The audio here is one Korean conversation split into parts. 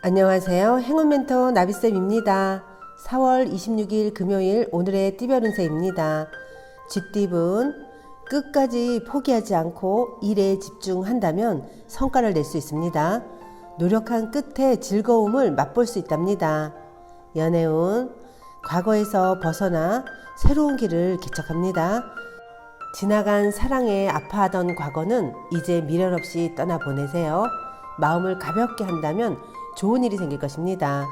안녕하세요. 행운멘토 나비쌤입니다. 4월 26일 금요일 오늘의 띠별 운세입니다. 쥐띠분 끝까지 포기하지 않고 일에 집중한다면 성과를 낼 수 있습니다. 노력한 끝에 즐거움을 맛볼 수 있답니다. 연애운 과거에서 벗어나 새로운 길을 개척합니다. 지나간 사랑에 아파하던 과거는 이제 미련 없이 떠나보내세요. 마음을 가볍게 한다면 좋은 일이 생길 것입니다.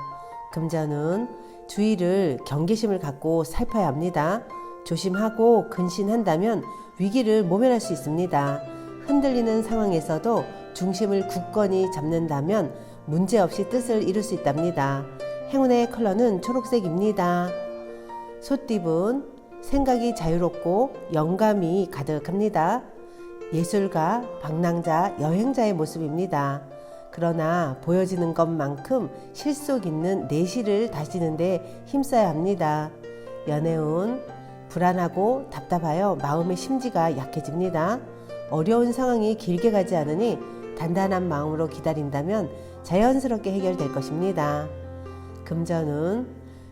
금전은 주의를 경계심을 갖고 살펴야 합니다. 조심하고 근신한다면 위기를 모면할 수 있습니다. 흔들리는 상황에서도 중심을 굳건히 잡는다면 문제없이 뜻을 이룰 수 있답니다. 행운의 컬러는 초록색입니다. 소띠분 생각이 자유롭고 영감이 가득합니다. 예술가, 방랑자, 여행자의 모습입니다. 그러나 보여지는 것만큼 실속 있는 내실을 다지는 데 힘써야 합니다. 연애운 불안하고 답답하여 마음의 심지가 약해집니다. 어려운 상황이 길게 가지 않으니 단단한 마음으로 기다린다면 자연스럽게 해결될 것입니다. 금전은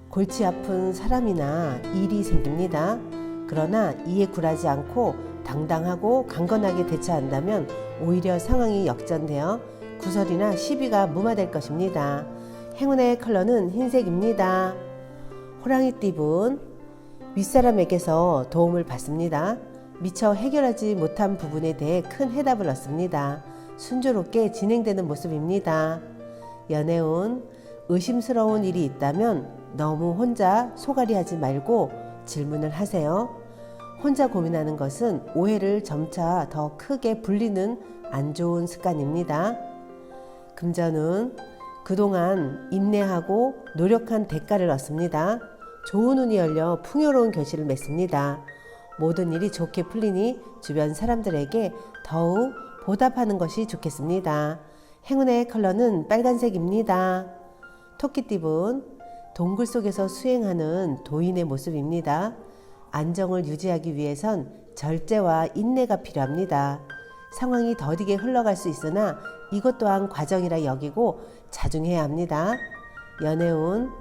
골치 아픈 사람이나 일이 생깁니다. 그러나 이에 굴하지 않고 당당하고 강건하게 대처한다면 오히려 상황이 역전되어 구설이나 시비가 무마될 것입니다. 행운의 컬러는 흰색입니다. 호랑이띠분 윗사람에게서 도움을 받습니다. 미처 해결하지 못한 부분에 대해 큰 해답을 얻습니다. 순조롭게 진행되는 모습입니다. 연애운 의심스러운 일이 있다면 너무 혼자 소갈이하지 말고 질문을 하세요. 혼자 고민하는 것은 오해를 점차 더 크게 불리는 안 좋은 습관입니다. 금전은 그동안 인내하고 노력한 대가를 얻습니다. 좋은 운이 열려 풍요로운 결실을 맺습니다. 모든 일이 좋게 풀리니 주변 사람들에게 더욱 보답하는 것이 좋겠습니다. 행운의 컬러는 빨간색입니다. 토끼띠분 동굴 속에서 수행하는 도인의 모습입니다. 안정을 유지하기 위해선 절제와 인내가 필요합니다. 상황이 더디게 흘러갈 수 있으나 이것 또한 과정이라 여기고 자중해야 합니다. 연애운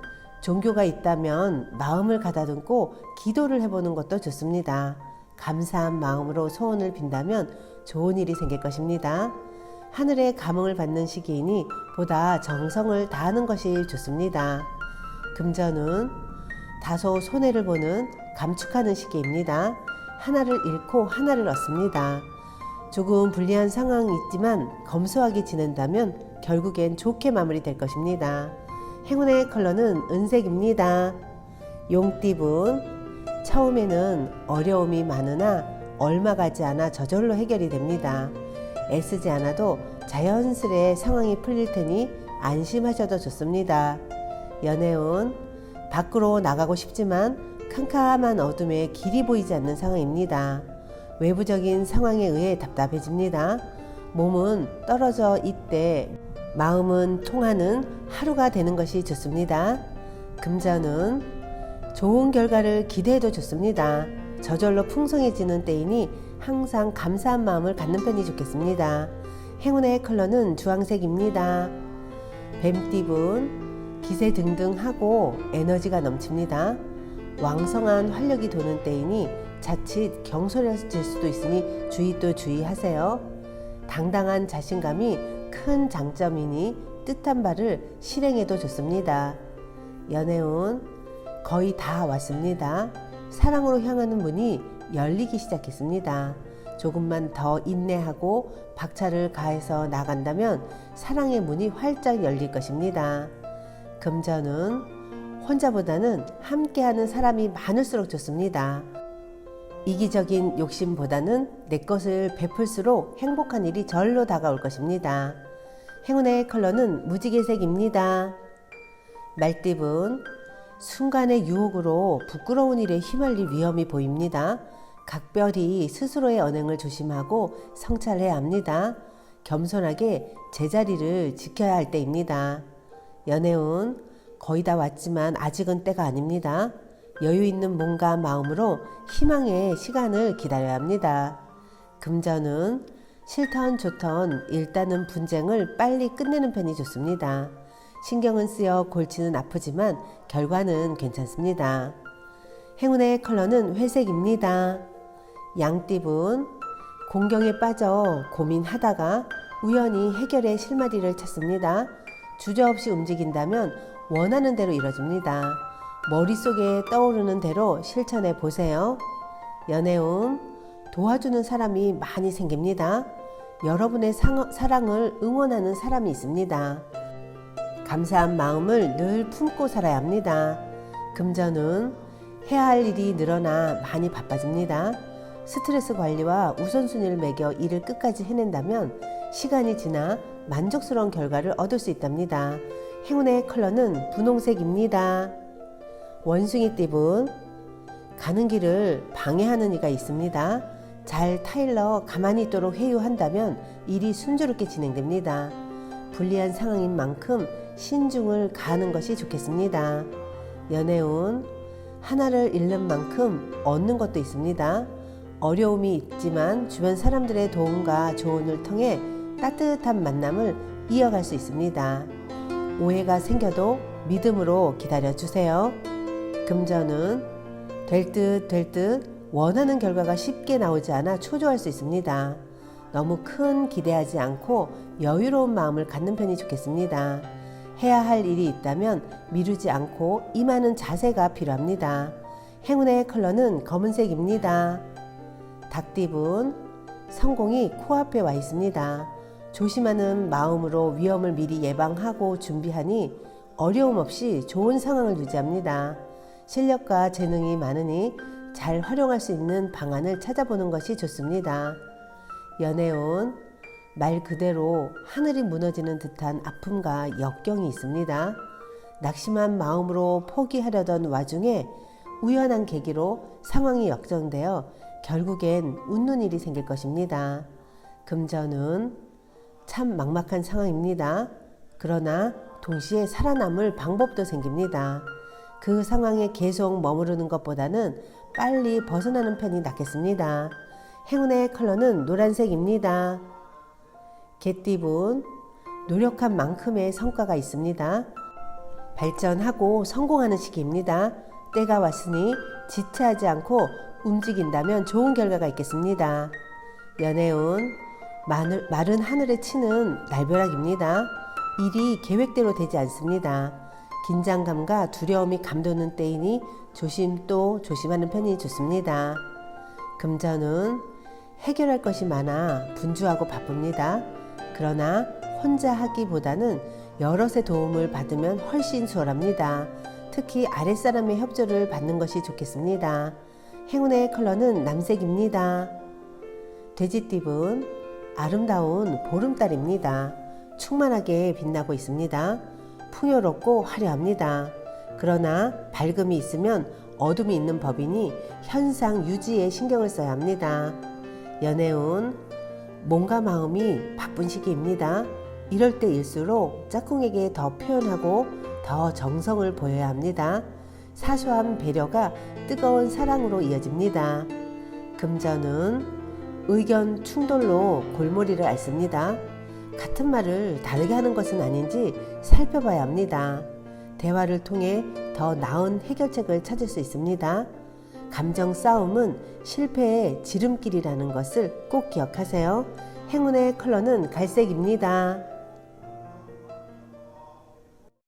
종교가 있다면 마음을 가다듬고 기도를 해보는 것도 좋습니다. 감사한 마음으로 소원을 빈다면 좋은 일이 생길 것입니다. 하늘의 감흥을 받는 시기이니 보다 정성을 다하는 것이 좋습니다. 금전은 다소 손해를 보는 감축하는 시기입니다. 하나를 잃고 하나를 얻습니다. 조금 불리한 상황이 있지만 검소하게 지낸다면 결국엔 좋게 마무리될 것입니다. 행운의 컬러는 은색입니다. 용띠분 처음에는 어려움이 많으나 얼마 가지 않아 저절로 해결이 됩니다. 애쓰지 않아도 자연스레 상황이 풀릴 테니 안심하셔도 좋습니다. 연애운 밖으로 나가고 싶지만 캄캄한 어둠에 길이 보이지 않는 상황입니다. 외부적인 상황에 의해 답답해집니다. 몸은 떨어져 있되 마음은 통하는 하루가 되는 것이 좋습니다. 금전은 좋은 결과를 기대해도 좋습니다. 저절로 풍성해지는 때이니 항상 감사한 마음을 갖는 편이 좋겠습니다. 행운의 컬러는 주황색입니다. 뱀띠분 기세 등등하고 에너지가 넘칩니다. 왕성한 활력이 도는 때이니 자칫 경솔해질 수도 있으니 주의하세요. 당당한 자신감이 큰 장점이니 뜻한 바를 실행해도 좋습니다. 연애운 거의 다 왔습니다. 사랑으로 향하는 문이 열리기 시작했습니다. 조금만 더 인내하고 박차를 가해서 나간다면 사랑의 문이 활짝 열릴 것입니다. 금전은 혼자보다는 함께하는 사람이 많을수록 좋습니다. 이기적인 욕심보다는 내 것을 베풀수록 행복한 일이 절로 다가올 것입니다. 행운의 컬러는 무지개색입니다. 말띠분 순간의 유혹으로 부끄러운 일에 휘말릴 위험이 보입니다. 각별히 스스로의 언행을 조심하고 성찰해야 합니다. 겸손하게 제자리를 지켜야 할 때입니다. 연애운 거의 다 왔지만 아직은 때가 아닙니다. 여유 있는 몸과 마음으로 희망의 시간을 기다려야 합니다. 금전은 싫던 좋던 일단은 분쟁을 빨리 끝내는 편이 좋습니다. 신경은 쓰여 골치는 아프지만 결과는 괜찮습니다. 행운의 컬러는 회색입니다. 양띠분, 공경에 빠져 고민하다가 우연히 해결의 실마리를 찾습니다. 주저없이 움직인다면 원하는 대로 이뤄집니다. 머릿속에 떠오르는 대로 실천해 보세요. 연애운, 도와주는 사람이 많이 생깁니다. 여러분의 사랑을 응원하는 사람이 있습니다. 감사한 마음을 늘 품고 살아야 합니다. 금전은 해야 할 일이 늘어나 많이 바빠집니다. 스트레스 관리와 우선순위를 매겨 일을 끝까지 해낸다면 시간이 지나 만족스러운 결과를 얻을 수 있답니다. 행운의 컬러는 분홍색입니다. 원숭이띠분, 가는 길을 방해하는 이가 있습니다. 잘 타일러 가만히 있도록 회유한다면 일이 순조롭게 진행됩니다. 불리한 상황인 만큼 신중을 가하는 것이 좋겠습니다. 연애운, 하나를 잃는 만큼 얻는 것도 있습니다. 어려움이 있지만 주변 사람들의 도움과 조언을 통해 따뜻한 만남을 이어갈 수 있습니다. 오해가 생겨도 믿음으로 기다려주세요. 금전은 될 듯 원하는 결과가 쉽게 나오지 않아 초조할 수 있습니다. 너무 큰 기대하지 않고 여유로운 마음을 갖는 편이 좋겠습니다. 해야 할 일이 있다면 미루지 않고 임하는 자세가 필요합니다. 행운의 컬러는 검은색입니다. 닭띠분, 성공이 코앞에 와 있습니다. 조심하는 마음으로 위험을 미리 예방하고 준비하니 어려움 없이 좋은 상황을 유지합니다. 실력과 재능이 많으니 잘 활용할 수 있는 방안을 찾아보는 것이 좋습니다. 연애운, 말 그대로 하늘이 무너지는 듯한 아픔과 역경이 있습니다. 낙심한 마음으로 포기하려던 와중에 우연한 계기로 상황이 역전되어 결국엔 웃는 일이 생길 것입니다. 금전은 참 막막한 상황입니다. 그러나 동시에 살아남을 방법도 생깁니다. 그 상황에 계속 머무르는 것보다는 빨리 벗어나는 편이 낫겠습니다. 행운의 컬러는 노란색입니다. 개띠분, 노력한 만큼의 성과가 있습니다. 발전하고 성공하는 시기입니다. 때가 왔으니 지체하지 않고 움직인다면 좋은 결과가 있겠습니다. 연애운, 마른 하늘에 치는 날벼락입니다. 일이 계획대로 되지 않습니다. 긴장감과 두려움이 감도는 때이니 조심 또 조심하는 편이 좋습니다. 금전은 해결할 것이 많아 분주하고 바쁩니다. 그러나 혼자 하기보다는 여럿의 도움을 받으면 훨씬 수월합니다. 특히 아랫사람의 협조를 받는 것이 좋겠습니다. 행운의 컬러는 남색입니다. 돼지띠분, 아름다운 보름달입니다. 충만하게 빛나고 있습니다. 풍요롭고 화려합니다. 그러나 밝음이 있으면 어둠이 있는 법이니 현상 유지에 신경을 써야 합니다. 연애운, 몸과 마음이 바쁜 시기입니다. 이럴 때일수록 짝꿍에게 더 표현하고 더 정성을 보여야 합니다. 사소한 배려가 뜨거운 사랑으로 이어집니다. 금전은 의견 충돌로 골머리를 앓습니다. 같은 말을 다르게 하는 것은 아닌지 살펴봐야 합니다. 대화를 통해 더 나은 해결책을 찾을 수 있습니다. 감정 싸움은 실패의 지름길이라는 것을 꼭 기억하세요. 행운의 컬러는 갈색입니다.